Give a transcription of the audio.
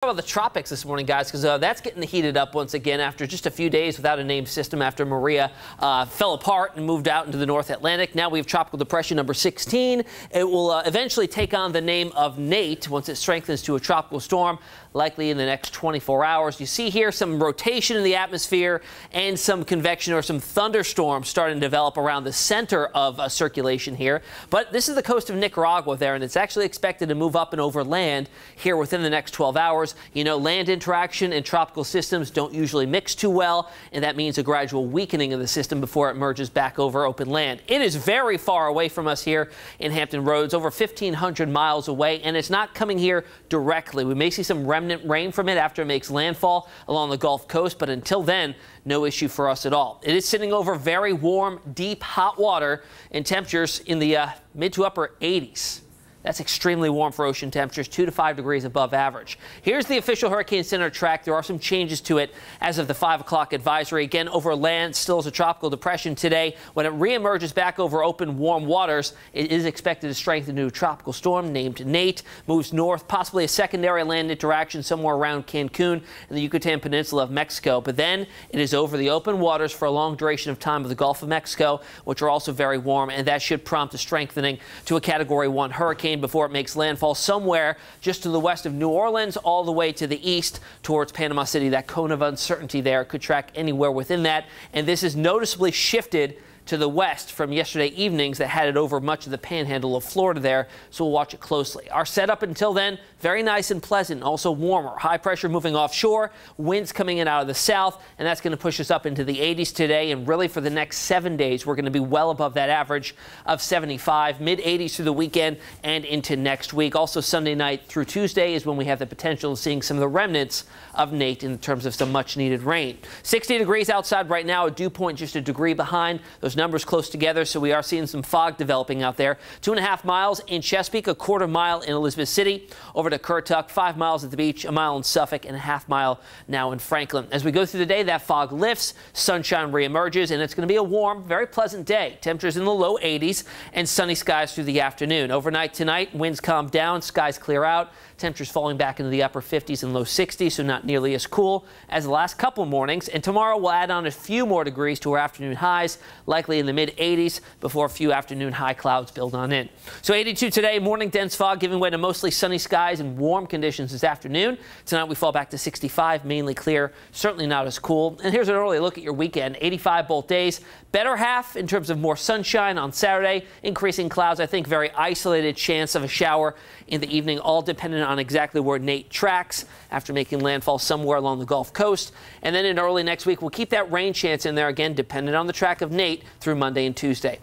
About the tropics this morning, guys, because that's getting heated up once again after just a few days without a named system after Maria fell apart and moved out into the North Atlantic. Now we have tropical depression number 16. It will eventually take on the name of Nate once it strengthens to a tropical storm, likely in the next 24 hours. You see here some rotation in the atmosphere and some convection or some thunderstorms starting to develop around the center of circulation here. But this is the coast of Nicaragua there, and it's actually expected to move up and over land here within the next 12 hours. You know, land interaction and tropical systems don't usually mix too well, and that means a gradual weakening of the system before it merges back over open land. It is very far away from us here in Hampton Roads, over 1,500 miles away, and it's not coming here directly. We may see some remnant rain from it after it makes landfall along the Gulf Coast, but until then, no issue for us at all. It is sitting over very warm, deep, hot water and temperatures in the mid to upper 80s. That's extremely warm for ocean temperatures, 2 to 5 degrees above average. Here's the official Hurricane Center track. There are some changes to it as of the 5 o'clock advisory. Again, over land, still is a tropical depression today. When it reemerges back over open, warm waters, it is expected to strengthen into a tropical storm named Nate. Moves north, possibly a secondary land interaction somewhere around Cancun and the Yucatan Peninsula of Mexico. But then it is over the open waters for a long duration of time of the Gulf of Mexico, which are also very warm, and that should prompt a strengthening to a Category 1 hurricane before it makes landfall somewhere just to the west of New Orleans, all the way to the east towards Panama City. That cone of uncertainty there could track anywhere within that, and this is noticeably shifted to the west from yesterday evenings that had it over much of the panhandle of Florida there, so we'll watch it closely. Our setup until then, very nice and pleasant, also warmer. High pressure moving offshore, winds coming in out of the south, and that's going to push us up into the 80s today, and really for the next 7 days, we're going to be well above that average of 75, mid-80s through the weekend and into next week. Also Sunday night through Tuesday is when we have the potential of seeing some of the remnants of Nate in terms of some much-needed rain. 60 degrees outside right now, a dew point just a degree behind. Those numbers close together, so we are seeing some fog developing out there. 2.5 miles in Chesapeake, a quarter mile in Elizabeth City, over to Currituck, 5 miles at the beach, a mile in Suffolk, and a half mile now in Franklin. As we go through the day, that fog lifts, sunshine reemerges, and it's going to be a warm, very pleasant day. Temperatures in the low 80s and sunny skies through the afternoon. Overnight tonight, winds calm down, skies clear out, temperatures falling back into the upper 50s and low 60s, so not nearly as cool as the last couple mornings. And tomorrow we'll add on a few more degrees to our afternoon highs, likely in the mid 80s before a few afternoon high clouds build on in. So 82 today, morning dense fog giving way to mostly sunny skies and warm conditions this afternoon. Tonight we fall back to 65, mainly clear, certainly not as cool. And here's an early look at your weekend. 85 both days, better half in terms of more sunshine on Saturday, increasing clouds. I think very isolated chance of a shower in the evening, all dependent on exactly where Nate tracks after making landfall somewhere along the Gulf Coast. And then in early next week, we'll keep that rain chance in there again, dependent on the track of Nate through Monday and Tuesday.